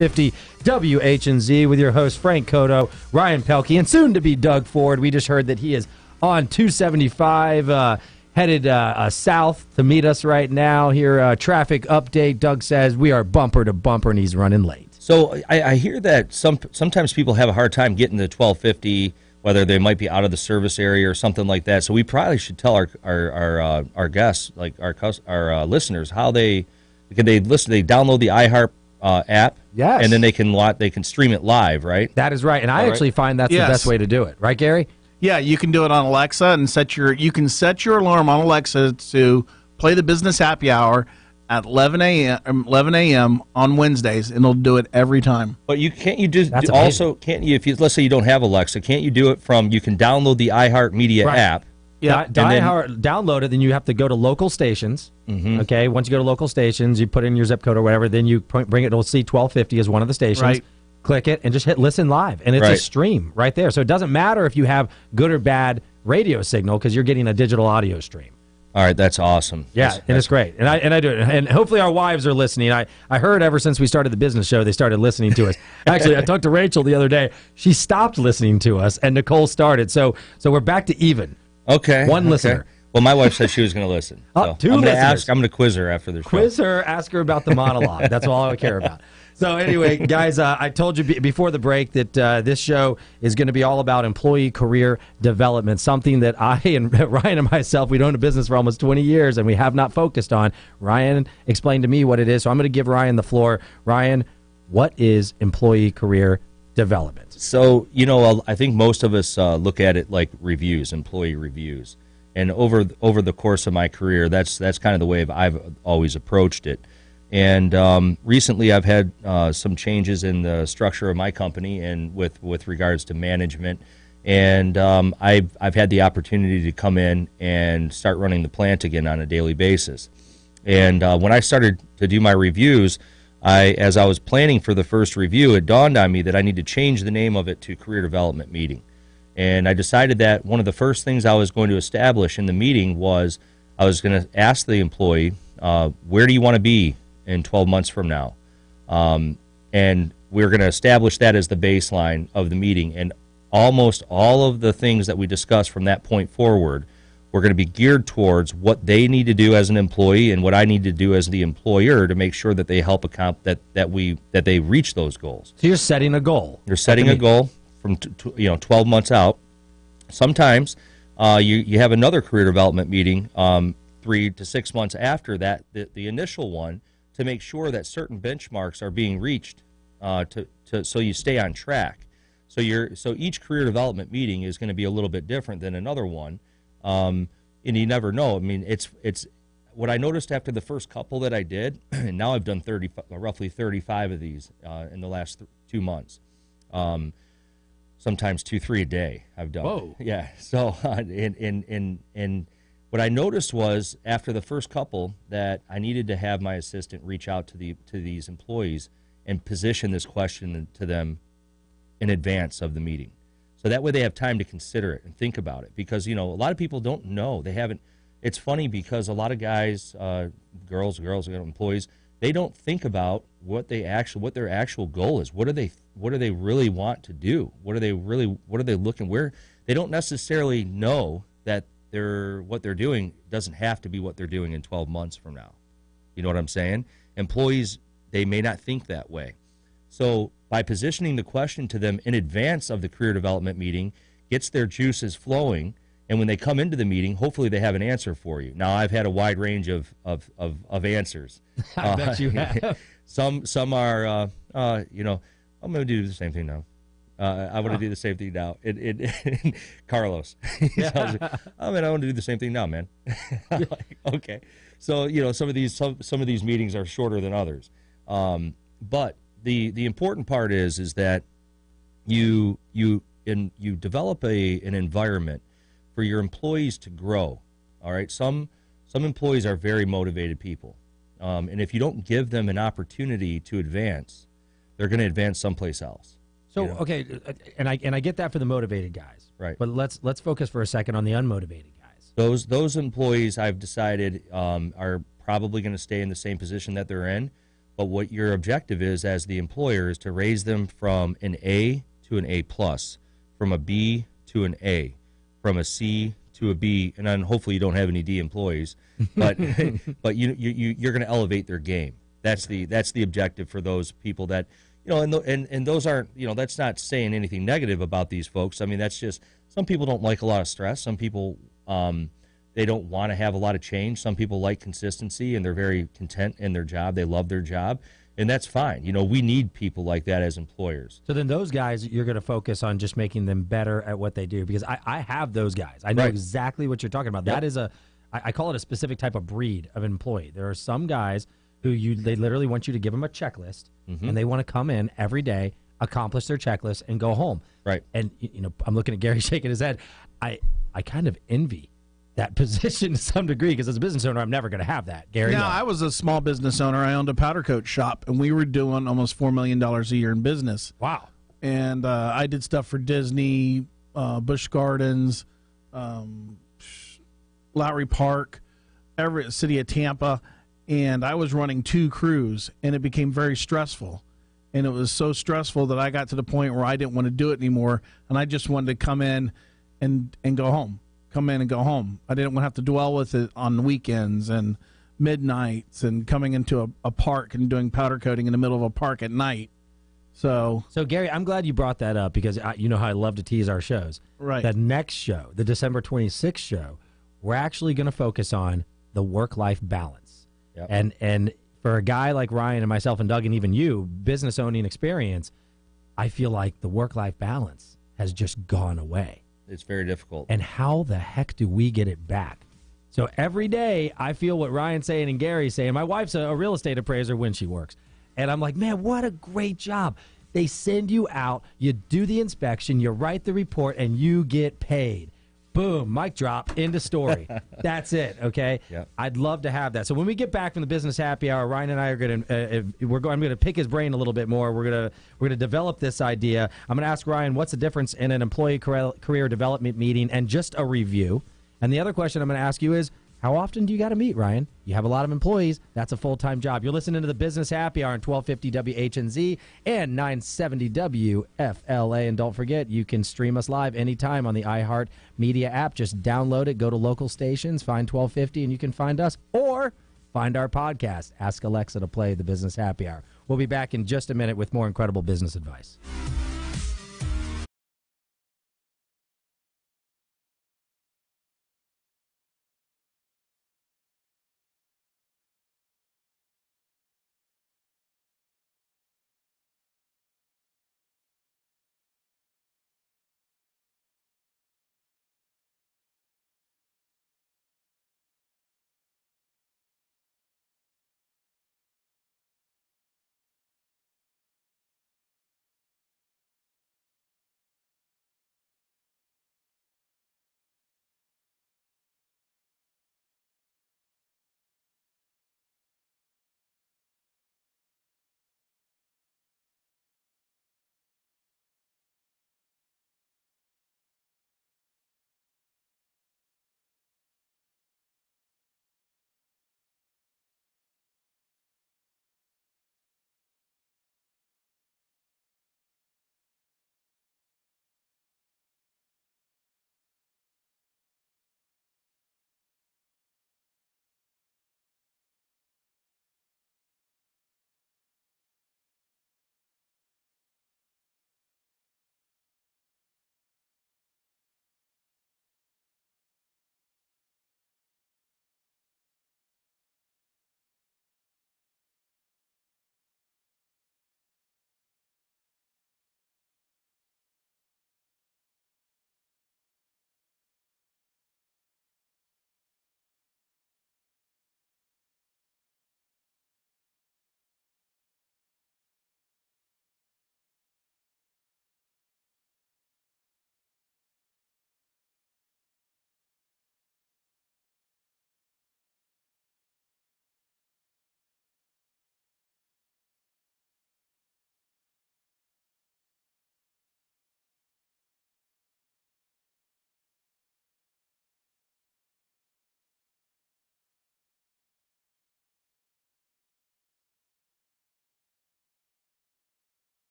50 WHNZ with your host Frank Coto, Ryan Pelky, and soon to be Doug Ford. We just heard that he is on 275 headed south to meet us right now. Here, traffic update. Doug says we are bumper to bumper and he's running late. So I hear that sometimes people have a hard time getting to 1250, whether they might be out of the service area or something like that. So we probably should tell our guests, like our listeners, how they listen. They download the iHeart app, yes, and then they can stream it live, right? That is right, and I actually find that's the best way to do it, right, Gary? Yeah, you can do it on Alexa and you can set your alarm on Alexa to play the business happy hour at 11 a.m. on Wednesdays, and it'll do it every time. But can't you let's say you don't have Alexa, can't you do it you can download the iHeartMedia app? Yeah, download it, then you have to go to local stations. Mm-hmm. Okay, once you go to local stations, you put in your zip code or whatever, then you bring it, it'll see 1250 as one of the stations. Right. Click it and just hit listen live, and it's a stream right there. So it doesn't matter if you have good or bad radio signal because you're getting a digital audio stream. All right, that's awesome. Yeah, and it's great. And I do it. And hopefully our wives are listening. I heard ever since we started the business show, they started listening to us. Actually, I talked to Rachel the other day. She stopped listening to us, and Nicole started. So we're back to even. Okay. One listener. Well, my wife said she was going to listen. So two listeners. I'm going to quiz her after the show. Quiz her, ask her about the monologue. That's all I care about. So anyway, guys, I told you before the break that this show is going to be all about employee career development, something that I and Ryan and myself, we've owned a business for almost 20 years, and we have not focused on. Ryan explained to me what it is, so I'm going to give Ryan the floor. Ryan, what is employee career development? So, I think most of us look at it like reviews, employee reviews. And over the course of my career, that's kind of the way I've always approached it. And recently, I've had some changes in the structure of my company and with regards to management. And I've had the opportunity to come in and start running the plant again on a daily basis. And when I started to do my reviews, as I was planning for the first review, it dawned on me that I need to change the name of it to Career Development Meeting. And I decided that one of the first things I was going to establish in the meeting was I was going to ask the employee, where do you want to be in 12 months from now? And we're going to establish that as the baseline of the meeting. And almost all of the things that we discuss from that point forward, we're going to be geared towards what they need to do as an employee and what I need to do as the employer to make sure that they help that they reach those goals. So you're setting a goal. You're setting a goal from 12 months out. Sometimes you have another career development meeting 3 to 6 months after that, the initial one, to make sure that certain benchmarks are being reached so you stay on track. So each career development meeting is going to be a little bit different than another one, and you never know. I mean, it's what I noticed after the first couple that I did, and now I've done roughly 35 of these in the last 2 months. Sometimes 2-3 a day I've done. Whoa. Yeah. So and what I noticed was after the first couple that I needed to have my assistant reach out to these employees and position this question to them in advance of the meeting. So that way they have time to consider it and think about it, because a lot of people don't know. They haven't. It's funny because a lot of guys, girls, employees, they don't think about what their actual goal is. What do they really want to do? What are they looking where? They don't necessarily know that what they're doing doesn't have to be what they're doing in 12 months from now. You know what I'm saying? Employees, they may not think that way. So by positioning the question to them in advance of the career development meeting, gets their juices flowing, and when they come into the meeting, hopefully they have an answer for you. Now, I've had a wide range of answers. I bet you have. Some are, I'm going to do the same thing now. I want to do the same thing now. Carlos, I want to do the same thing now, man. Like, okay, so some of these meetings are shorter than others, but the important part is that you develop an environment for your employees to grow. All right, some employees are very motivated people, and if you don't give them an opportunity to advance, they're going to advance someplace else. So okay, and I get that for the motivated guys, right? But let's focus for a second on the unmotivated guys. Those employees, I've decided, are probably going to stay in the same position that they're in, But what your objective is as the employer is to raise them from an A to an A plus, from a B to an A, from a C to a B, and then hopefully you don't have any D employees, but but you're going to elevate their game. That's the objective for those people that, and those aren't, that's not saying anything negative about these folks. I mean, that's just, some people don't like a lot of stress. Some people they don't want to have a lot of change. Some people like consistency and they're very content in their job. They love their job, and that's fine. We need people like that as employers. So then those guys, you're going to focus on just making them better at what they do, because I have those guys. I know exactly what you're talking about. Yep. That is I call it a specific type of breed of employee. There are some guys who they literally want you to give them a checklist, and they want to come in every day, accomplish their checklist, and go home. Right. And I'm looking at Gary shaking his head. I kind of envy that position to some degree, because as a business owner, I'm never going to have that. Gary? Yeah, I was a small business owner. I owned a powder coat shop, and we were doing almost $4 million a year in business. Wow. And I did stuff for Disney, Busch Gardens, Lowry Park, every city of Tampa, and I was running 2 crews, and it became very stressful. And it was so stressful that I got to the point where I didn't want to do it anymore, and I just wanted to come in and go home. Come in and go home. I didn't want to have to dwell with it on weekends and midnights and coming into a park and doing powder coating in the middle of a park at night. So Gary, I'm glad you brought that up, because you know how I love to tease our shows. Right. The next show, the December 26th show, we're actually going to focus on the work-life balance. Yep. And for a guy like Ryan and myself and Doug and even you, business owning experience, I feel like the work-life balance has just gone away. It's very difficult. And how the heck do we get it back? So every day I feel what Ryan's saying and Gary's saying. My wife's a real estate appraiser when she works. And I'm like, man, what a great job. They send you out, you do the inspection, you write the report, and you get paid. Boom, mic drop, end of story. That's it, okay? Yep. I'd love to have that. So when we get back from the business happy hour, Ryan and I are going to I'm going to pick his brain a little bit more. We're going to develop this idea. I'm going to ask Ryan what's the difference in an employee career development meeting and just a review. And the other question I'm going to ask you is, how often do you got to meet, Ryan? You have a lot of employees. That's a full-time job. You're listening to the Business Happy Hour on 1250 WHNZ and 970 WFLA. And don't forget, you can stream us live anytime on the iHeart Media app. Just download it, go to local stations, find 1250, and you can find us. Or find our podcast. Ask Alexa to play the Business Happy Hour. We'll be back in just a minute with more incredible business advice.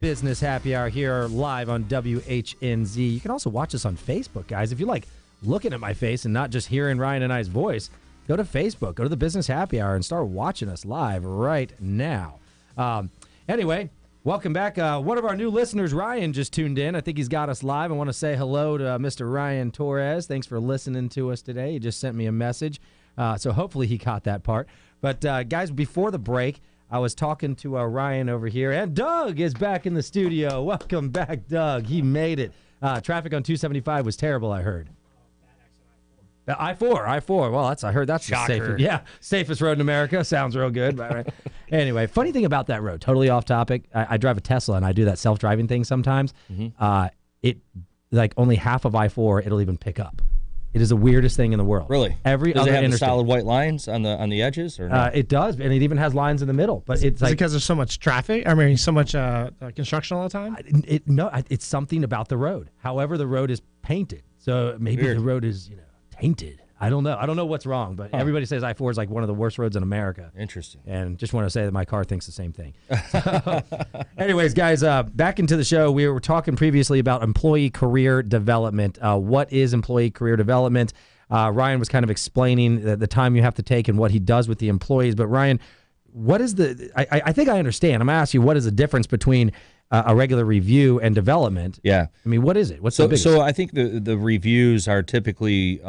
Business Happy Hour here live on WHNZ. You can also watch us on Facebook, guys. If you like looking at my face and not just hearing Ryan and I's voice, go to Facebook, go to the Business Happy Hour and start watching us live right now. Anyway, welcome back. One of our new listeners, Ryan, just tuned in. I think he's got us live. I want to say hello to Mr. Ryan Torres. Thanks for listening to us today. He just sent me a message, so hopefully he caught that part. But, guys, before the break, I was talking to Ryan over here, and Doug is back in the studio. Welcome back, Doug. He made it. Traffic on 275 was terrible, I heard. I-4. Well, I heard that's Shocker. the safest road in America. Sounds real good. Right. Anyway, funny thing about that road, totally off topic. I drive a Tesla, and I do that self-driving thing sometimes. It like only half of I-4 it'll even pick up. It is the weirdest thing in the world. Really? Every does other it have the interstate. solid white lines on the edges? Or no? It does, and it even has lines in the middle. But it's Is like it because there's so much traffic? I mean, so much construction all the time? it's something about the road. However, the road is painted, so maybe Weird. the road is tainted. I don't know what's wrong, but everybody says I-4 is like one of the worst roads in America. Interesting. And just want to say that my car thinks the same thing. So, anyways, guys, back into the show. We were talking previously about employee career development. What is employee career development? Ryan was kind of explaining the time you have to take and what he does with the employees. But Ryan, what is I think I understand. I'm going to ask you, what is the difference between a regular review and development? Yeah. I mean, what is it? What's the biggest? So I think the reviews are typically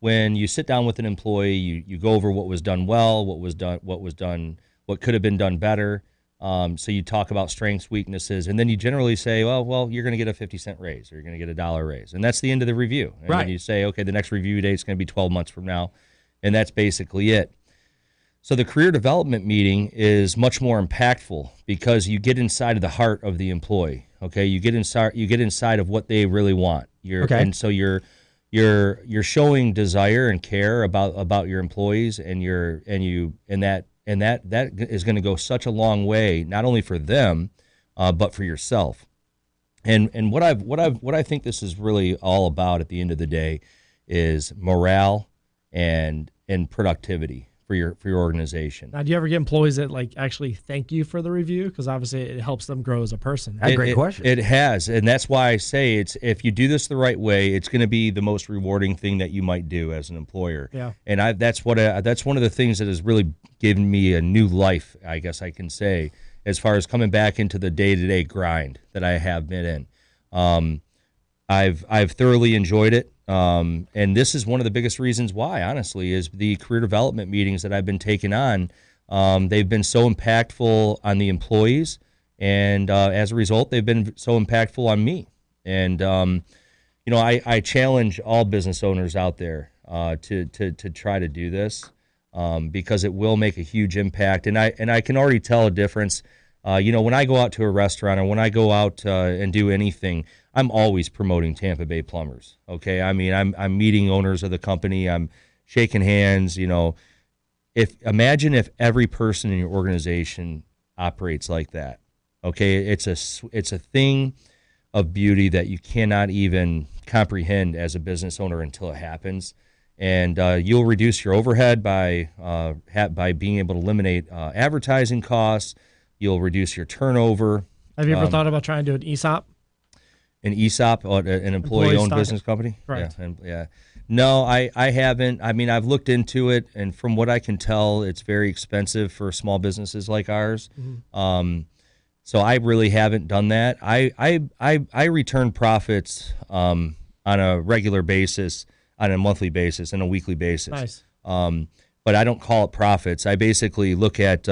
when you sit down with an employee, you go over what was done well, what could have been done better. So you talk about strengths, weaknesses, and then you generally say, well, you're going to get a 50-cent raise or you're going to get a $1 raise. And that's the end of the review. And right. then you say, okay, the next review date is going to be 12 months from now. And that's basically it. So the career development meeting is much more impactful because you get inside of the heart of the employee. Okay, you get inside of what they really want. And so you're showing desire and care about your employees, and that is going to go such a long way, not only for them, but for yourself. And what I think this is really all about at the end of the day is morale and productivity for your organization. Now, do you ever get employees that actually thank you for the review? Because obviously it helps them grow as a person. Great question. It has, and that's why I say if you do this the right way, it's going to be the most rewarding thing that you might do as an employer. Yeah. And that's one of the things that has really given me a new life, I guess I can say, as far as coming back into the day-to-day grind that I have been in. I've thoroughly enjoyed it. And this is one of the biggest reasons why, honestly, is the career development meetings that I've been taking on. They've been so impactful on the employees, and as a result, they've been so impactful on me. And I challenge all business owners out there to try to do this because it will make a huge impact. And I can already tell a difference. When I go out to a restaurant or when I go out and do anything, I'm always promoting TampaBay Plumbers. Okay, I mean, I'm meeting owners of the company. I'm shaking hands. Imagine if every person in your organization operates like that. Okay, it's a thing of beauty that you cannot even comprehend as a business owner until it happens. And you'll reduce your overhead by being able to eliminate advertising costs. You'll reduce your turnover. Have you ever thought about trying to do an ESOP? An ESOP, an employee-owned business company? Right. Yeah. No, I haven't. I mean, I've looked into it, and from what I can tell, it's very expensive for small businesses like ours. Mm-hmm. So I really haven't done that. I return profits on a regular basis, on a monthly basis, and a weekly basis. Nice. But I don't call it profits. I basically look at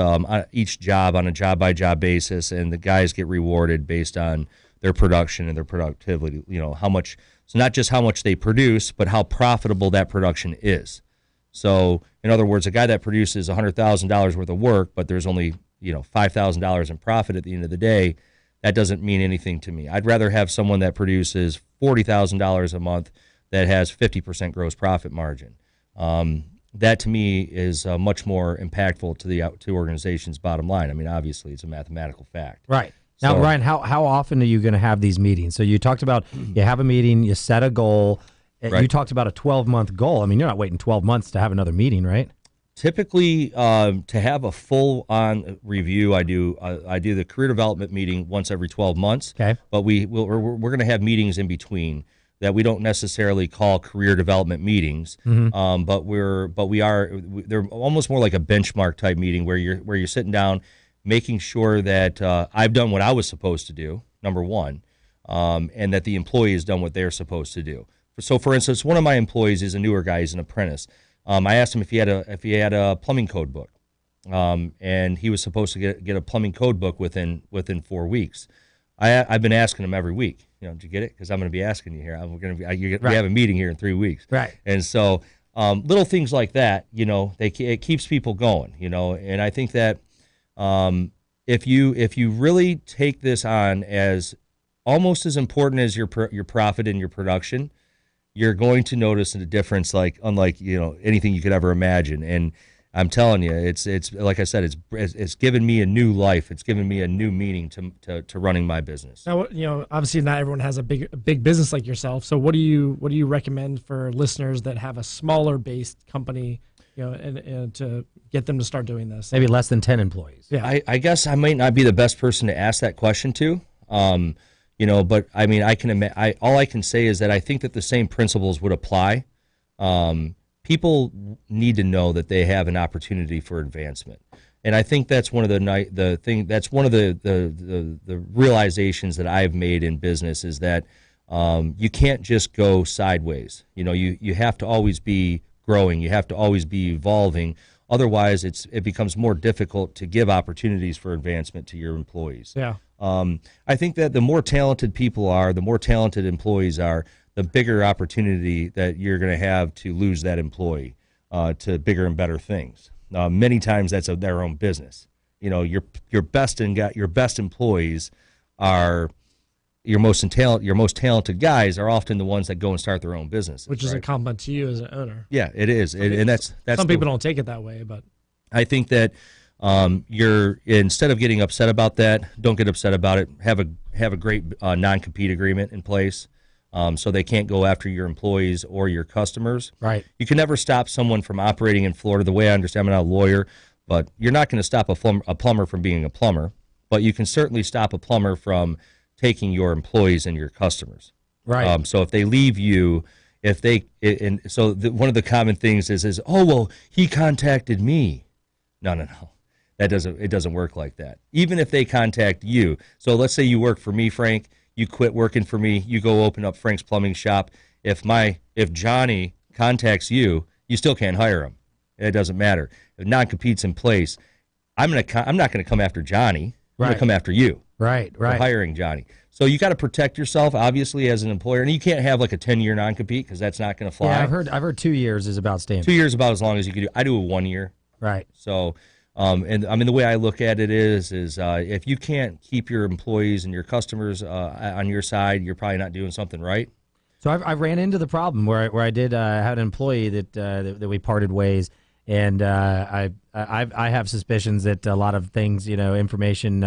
each job on a job-by-job basis, and the guys get rewarded based on their production and their productivity. How much. So not just how much they produce, but how profitable that production is. So, in other words, a guy that produces $100,000 worth of work, but there's only $5,000 in profit at the end of the day, that doesn't mean anything to me. I'd rather have someone that produces $40,000 a month that has 50% gross profit margin. That to me is much more impactful to organizations' bottom line. I mean, obviously, it's a mathematical fact. Right. Now, So- Ryan, how often are you going to have these meetings? So you talked about you have a meeting, you set a goal. Right. You talked about a 12-month goal. I mean, you're not waiting 12 months to have another meeting, right? Typically, to have a full-on review, I do the career development meeting once every 12 months. Okay. But we're going to have meetings in between that we don't necessarily call career development meetings. But they're almost more like a benchmark type meeting where you're sitting down, making sure that I've done what I was supposed to do, number one, and that the employee has done what they're supposed to do. So, for instance, one of my employees is a newer guy; he's an apprentice. I asked him if he had a plumbing code book, and he was supposed to get a plumbing code book within 4 weeks. I've been asking him every week. Did you get it? Because I'm going to be asking you here. We have a meeting here in 3 weeks, Right. And so little things like that, it keeps people going. And I think that if you really take this on as almost as important as your profit and your production, you're going to notice a difference, unlike anything you could ever imagine. And I'm telling you, it's like I said, it's given me a new life. It's given me a new meaning to running my business. Now, obviously not everyone has a big business like yourself. So what do you recommend for listeners that have a smaller based company, and to get them to start doing this? Maybe less than 10 employees. Yeah. I guess I might not be the best person to ask that question to. But I mean, all I can say is that I think that the same principles would apply. People need to know that they have an opportunity for advancement, and I think that's one of the realizations that I've made in business is that you can't just go sideways. You have to always be growing. You have to always be evolving. Otherwise, it becomes more difficult to give opportunities for advancement to your employees. Yeah. I think that the more talented people are, the more talented employees are, the bigger opportunity that you're going to have to lose that employee to bigger and better things. Many times that's their own business. Your best employees are your most talented guys are often the ones that go and start their own business, which is a compliment to you as an owner. Yeah, it is, and that's some people don't take it that way, but I think that instead of getting upset about that, don't get upset about it. Have a great non-compete agreement in place, so they can't go after your employees or your customers. Right. You can never stop someone from operating in Florida. The way I understand, I'm not a lawyer, but you're not going to stop a plumber from being a plumber. But you can certainly stop a plumber from taking your employees and your customers. Right. So if they leave you, one of the common things is, oh well, he contacted me. No. It doesn't work like that. Even if they contact you. So let's say you work for me, Frank, you quit working for me, you go open up Frank's plumbing shop. If Johnny contacts you, you still can't hire him. It doesn't matter. If non-compete's in place, I'm not going to come after Johnny. I'm going to come after you. Right. For hiring Johnny. So you got to protect yourself, obviously, as an employer, and you can't have like a 10-year non-compete because that's not going to fly. Yeah, I've heard 2 years is about standard. 2 years about as long as you can do. I do a 1 year. Right. So, and I mean, the way I look at it is if you can't keep your employees and your customers on your side, you're probably not doing something right. So I ran into the problem where I did have an employee that we parted ways, and I have suspicions that a lot of things, information,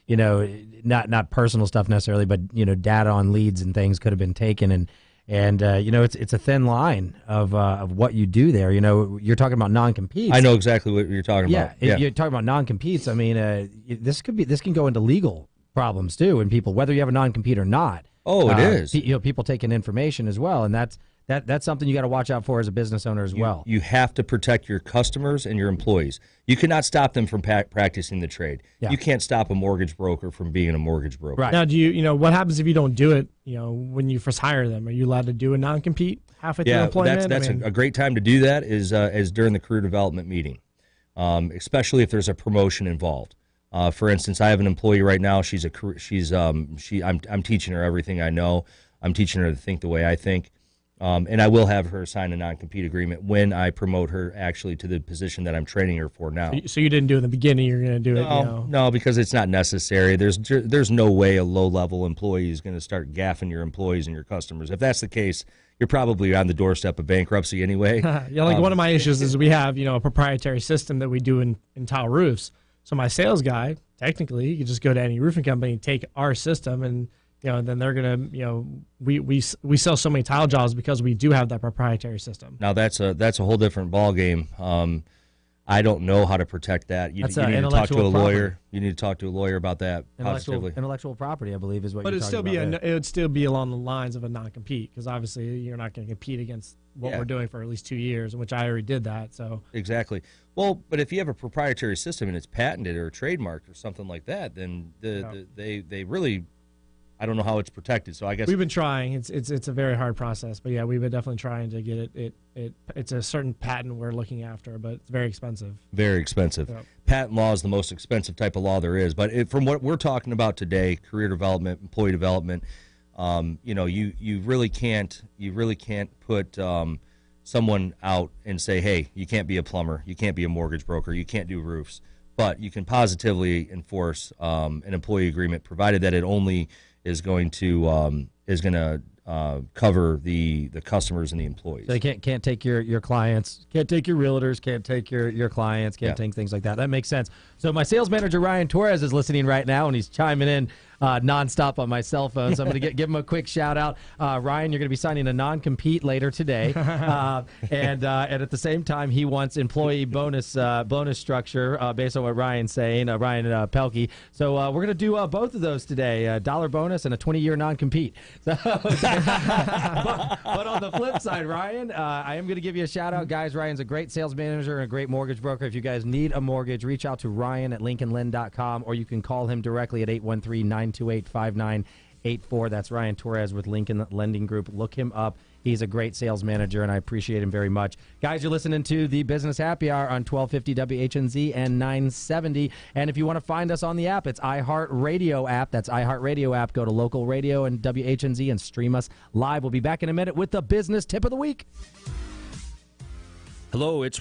not personal stuff necessarily, but data on leads and things could have been taken, and it's a thin line of what you do there. You're talking about non-competes. I know exactly what you're talking about. Yeah, you're talking about non-competes. I mean, this can go into legal problems too, and people, whether you have a non-compete or not. Oh, it is. People taking information as well, and that's something you got to watch out for as a business owner as well. You have to protect your customers and your employees. You cannot stop them from practicing the trade. Yeah. You can't stop a mortgage broker from being a mortgage broker. Right. Now, what happens if you don't do it? When you first hire them, are you allowed to do a non-compete halfway through employment? That's a great time to do that is during the career development meeting, especially if there's a promotion involved. For instance, I have an employee right now. I'm teaching her everything I know. I'm teaching her to think the way I think. And I will have her sign a non-compete agreement when I promote her actually to the position that I'm training her for now. So you didn't do it in the beginning. You're going to do it. No, because it's not necessary. There's no way a low-level employee is going to start gaffing your employees and your customers. If that's the case, you're probably on the doorstep of bankruptcy anyway. One of my issues is we have a proprietary system that we do in tile roofs. So my sales guy, technically, you could just go to any roofing company, take our system, and then they're gonna, we sell so many tile jobs because we do have that proprietary system. Now that's a whole different ball game. I don't know how to protect that. You That's need to talk to a intellectual lawyer. property. You need to talk to a lawyer about that positively. Intellectual property, I believe, is what But you're talking about. it would still be along the lines of a non-compete, because obviously you're not going to compete against what we're doing for at least 2 years, in which I already did that. So Exactly. Well, but if you have a proprietary system and it's patented or trademarked or something like that, then they really, I don't know how it's protected. So I guess we've been trying. It's a very hard process, but yeah, we've been definitely trying to get it. It's a certain patent we're looking after, but it's very expensive. Very expensive. Yep. Patent law is the most expensive type of law there is. But from what we're talking about today, career development, employee development, you really can't put someone out and say, hey, you can't be a plumber, you can't be a mortgage broker, you can't do roofs. But you can positively enforce an employee agreement, provided that it only is going to cover the customers and the employees. So they can't take your clients, can't take your realtors, can't take your clients, can't take things like that. That makes sense. So my sales manager Ryan Torres is listening right now, and he's chiming in nonstop on my cell phone. So I'm going to give him a quick shout out. Ryan, you're going to be signing a non-compete later today, and at the same time, he wants employee bonus structure based on what Ryan's saying. Ryan Pelky. So we're going to do both of those today: a dollar bonus and a 20-year non-compete. So, but on the flip side, Ryan, I am going to give you a shout out, guys. Ryan's a great sales manager and a great mortgage broker. If you guys need a mortgage, reach out to Ryan at LincolnLend.com, or you can call him directly at 813-928-5984. That's Ryan Torres with Lincoln Lending Group. Look him up. He's a great sales manager, and I appreciate him very much. Guys, you're listening to the Business Happy Hour on 1250 WHNZ and 970. And if you want to find us on the app, it's iHeartRadio app. That's iHeartRadio app. Go to local radio and WHNZ and stream us live. We'll be back in a minute with the business tip of the week. Hello, it's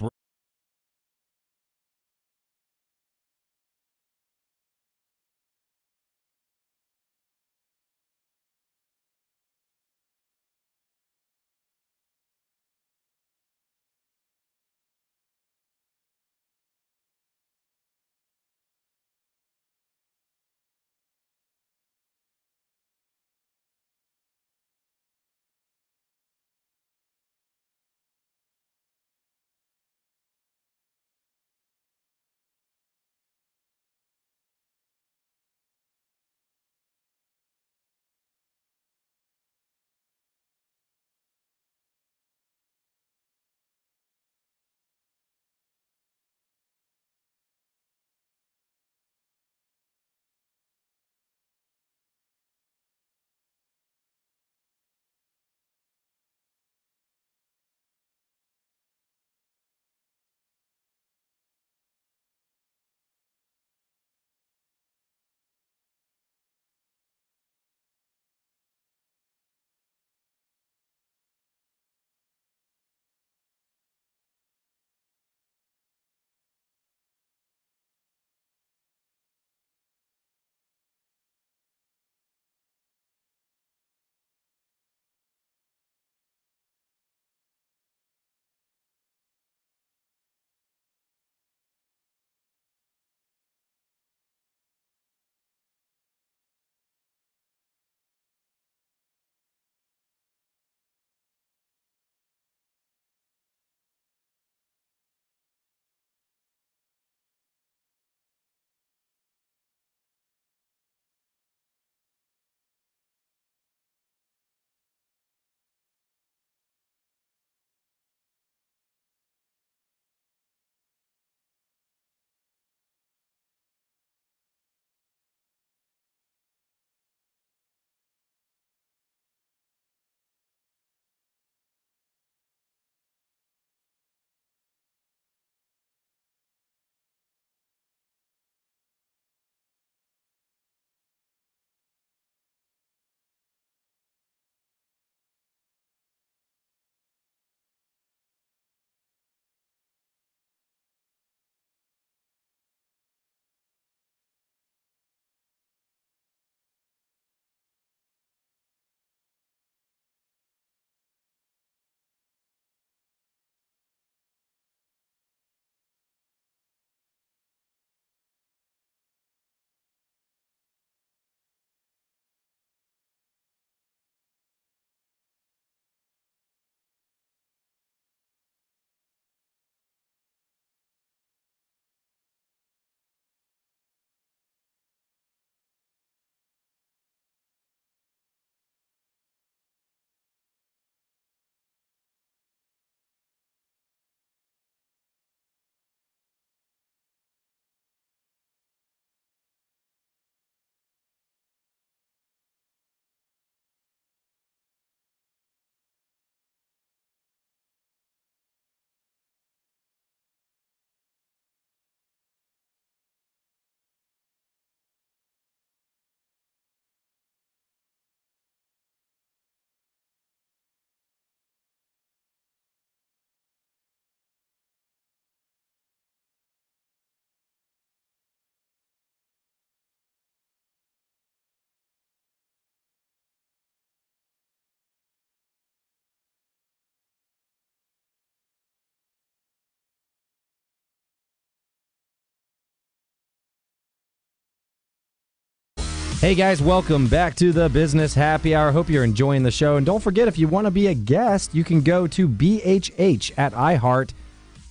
Hey guys, welcome back to the Business Happy Hour. Hope you're enjoying the show. And don't forget, if you want to be a guest, you can go to BHH at iHeart.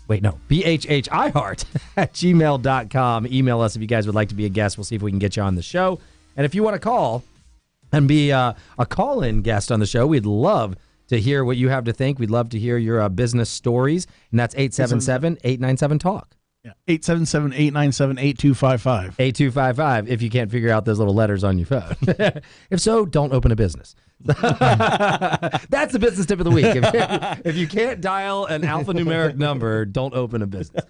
Wait, no, BHHiHeart at gmail.com. Email us if you guys would like to be a guest. We'll see if we can get you on the show. And if you want to call and be a call-in guest on the show, we'd love to hear what you have to think. We'd love to hear your business stories. And that's 877-897-TALK. Yeah, 877-897-8255. 8255 if you can't figure out those little letters on your phone. If so, don't open a business. That's the business tip of the week. If you can't dial an alphanumeric number, don't open a business.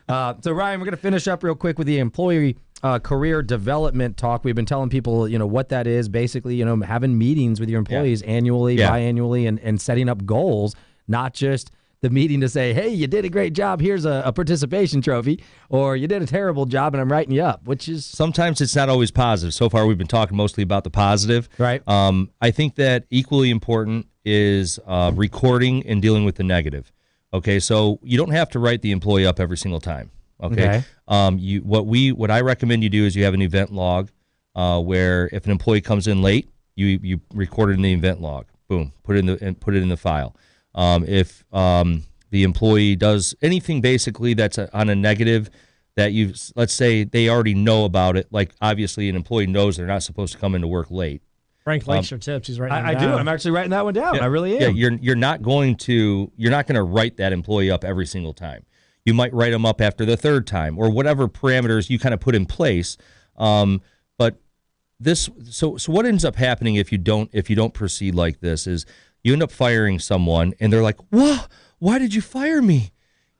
So, Ryan, we're going to finish up real quick with the employee career development talk. We've been telling people, what that is. Basically, having meetings with your employees annually, biannually, and setting up goals, not just the meeting to say, hey, you did a great job, here's a participation trophy, or you did a terrible job and I'm writing you up, which is... Sometimes it's not always positive. So far, we've been talking mostly about the positive. Right. I think that equally important is recording and dealing with the negative. Okay, so you don't have to write the employee up every single time. Okay. What I recommend you do is you have an event log where if an employee comes in late, you record it in the event log. Boom, put it in the file. If the employee does anything basically that's on a negative that let's say they already know about it, like obviously an employee knows they're not supposed to come into work late. Frank likes your tips. He's writing them I down. do. I'm actually writing that one down. I really am. Yeah, you're not going to write that employee up every single time. You might write them up after the third time or whatever parameters you kind of put in place. But so what ends up happening if you don't proceed like this is you end up firing someone and they're like, why did you fire me?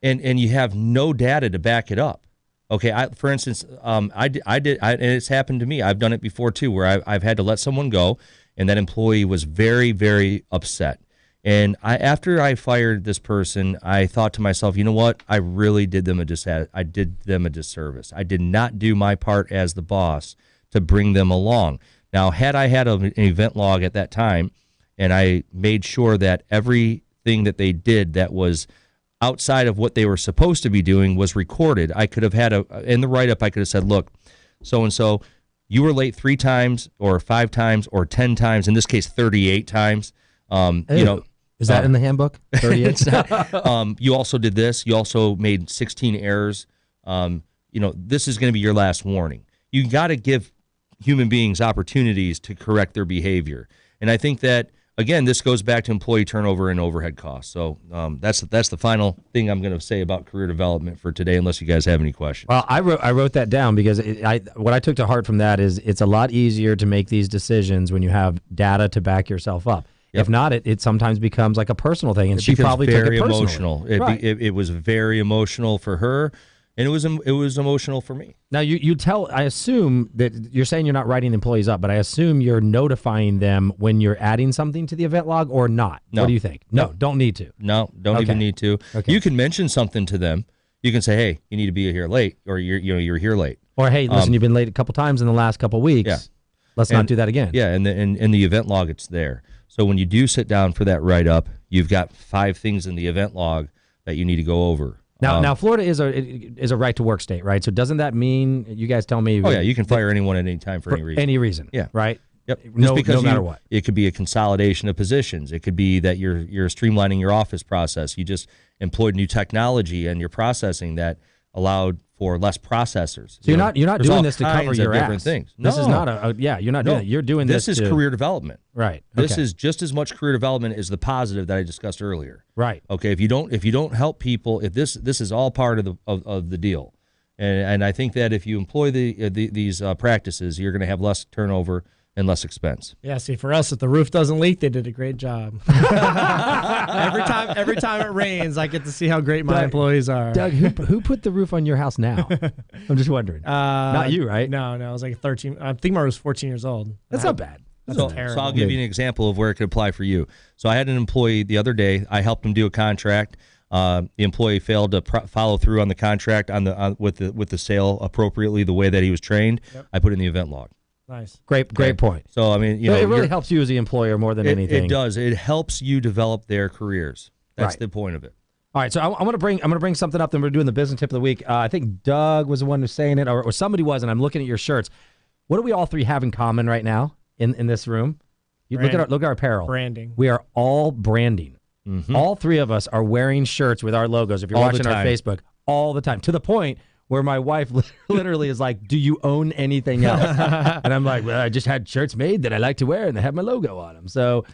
And you have no data to back it up. Okay, for instance, I did, and it's happened to me. I've done it before too, where I've had to let someone go, and that employee was very, very upset. And after I fired this person, I thought to myself, you know what? I really did them a disservice. I did not do my part as the boss to bring them along. Now, had I had an event log at that time, and I made sure that everything that they did that was outside of what they were supposed to be doing was recorded, I could have had in the write-up, I could have said, look, so-and-so, you were late 3 times or 5 times or 10 times, in this case, 38 times. Is that in the handbook? 38? You also did this. You also made 16 errors. This is going to be your last warning. You got to give human beings opportunities to correct their behavior. And I think that, again, this goes back to employee turnover and overhead costs. So that's the final thing I'm going to say about career development for today, unless you guys have any questions. Well, I wrote that down because what I took to heart from that is it's a lot easier to make these decisions when you have data to back yourself up. Yep. If not, it sometimes becomes like a personal thing, and she probably took it personally. Emotional. It was very emotional for her, and it was emotional for me. Now, I assume that you're saying you're not writing the employees up, but I assume you're notifying them when you're adding something to the event log or not. No. What do you think? No, don't need to. No, don't even need to. Okay. You can mention something to them. You can say, hey, you need to be here late, or you're here late. Or, hey, listen, you've been late a couple times in the last couple weeks. Yeah. Let's not do that again. Yeah, and in the event log, it's there. So when you do sit down for that write-up, you've got 5 things in the event log that you need to go over. Now, Florida is a right-to-work state, right? So doesn't that mean, you guys tell me... Oh, yeah, you can fire anyone at any time for any reason. Any reason. Yeah. Right? Yep. No matter what. It could be a consolidation of positions. It could be that you're streamlining your office process. You just employed new technology and your processing that allowed for less processors. So you're not doing this to cover your different ass. Things. This is not you're not doing that. You're doing this is career development. Right. This is just as much career development as the positive that I discussed earlier. Right. Okay. If you don't help people, if this is all part of the deal, and I think that if you employ these practices, you're going to have less turnover and less expense. Yeah, see, for us, if the roof doesn't leak, they did a great job. every time it rains, I get to see how great my employees are. Doug, who put the roof on your house now? I'm just wondering. Not you, right? No, I was like 13. I think I was 14 years old. That's not bad. That's terrible. So I'll give you an example of where it could apply for you. So I had an employee the other day. I helped him do a contract. The employee failed to follow through on the contract with the sale appropriately the way that he was trained. Yep. I put it in the event log. Nice. Great point. So, I mean, it really helps you as the employer more than anything. It does. It helps you develop their careers. That's the point of it. All right, so I'm going to bring something up. Then we're doing the business tip of the week. I think Doug was the one who's saying it, or somebody was, and I'm looking at your shirts. What do we all three have in common right now in this room? You look at our apparel. Branding. We are all branding. Mm-hmm. All three of us are wearing shirts with our logos. If you're watching our Facebook, all the time, to the point where my wife literally is like, "Do you own anything else?" And I'm like, "Well, I just had shirts made that I like to wear, and they have my logo on them." So,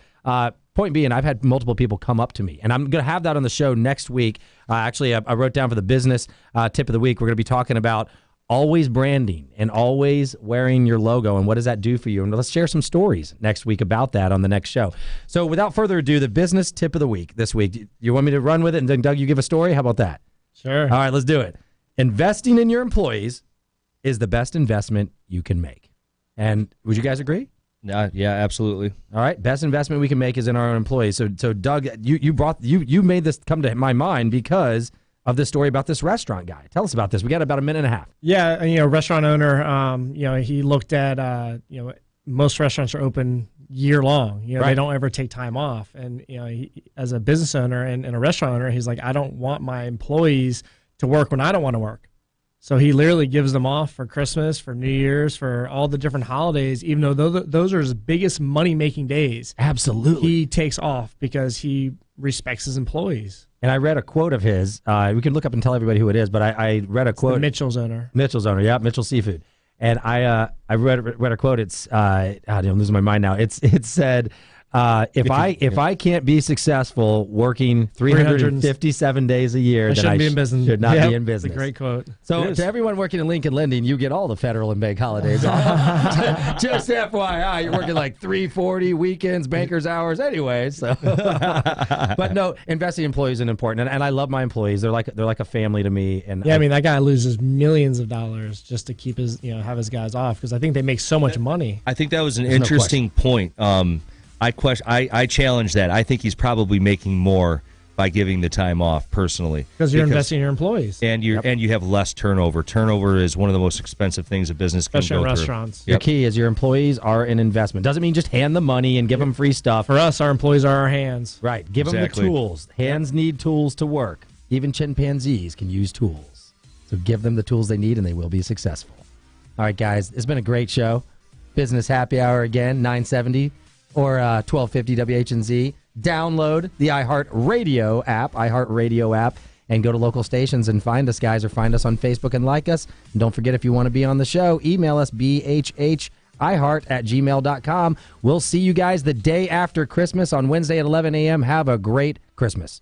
point being, I've had multiple people come up to me, and I'm going to have that on the show next week. Actually, I wrote down for the business tip of the week, we're going to be talking about always branding and always wearing your logo, and what does that do for you? And let's share some stories next week about that on the next show. So without further ado, the business tip of the week this week. You want me to run with it, and then, Doug, you give a story? How about that? Sure. All right, let's do it. Investing in your employees is the best investment you can make. And would you guys agree? Yeah, absolutely. All right, best investment we can make is in our own employees. So Doug, you made this come to my mind because of this story about this restaurant guy. Tell us about this. We got about a minute and a half. Yeah, restaurant owner, he looked at, most restaurants are open year long. Right. They don't ever take time off. And, he, as a business owner and a restaurant owner, he's like, I don't want my employees to work when I don't want to work. So he literally gives them off for Christmas, for New Year's, for all the different holidays, even though those are his biggest money-making days. Absolutely. He takes off because he respects his employees. And I read a quote of his. We can look up and tell everybody who it is, but I read a quote. Mitchell's owner. Mitchell's owner, yeah, Mitchell Seafood. And I read a quote. It's I'm losing my mind now. It said, if I can't be successful working 357 days a year, then I should not be in business. It's a great quote. So to everyone working in Lincoln Lending, you get all the federal and bank holidays off. Just FYI, you're working like 340 weekends, bankers hours anyway. So, but no, investing in employees is important, and I love my employees. They're like a family to me. And yeah, I mean that guy loses millions of dollars just to keep his have his guys off because I think they make so much money. I think that was an interesting point. I challenge that. I think he's probably making more by giving the time off personally because you're investing in your employees and you have less turnover. Turnover is one of the most expensive things a business can go through. Especially in restaurants. Your key is your employees are an investment. Doesn't mean just hand them money and give them free stuff. For us, our employees are our hands. Right. Give them the tools. Hands need tools to work. Even chimpanzees can use tools. So give them the tools they need and they will be successful. All right, guys. It's been a great show. Business Happy Hour again, 970 or 1250 WHNZ. Download the iHeartRadio app, and go to local stations and find us, guys, or find us on Facebook and like us. And don't forget, if you want to be on the show, email us, bhhiheart@gmail.com. We'll see you guys the day after Christmas on Wednesday at 11 a.m. Have a great Christmas.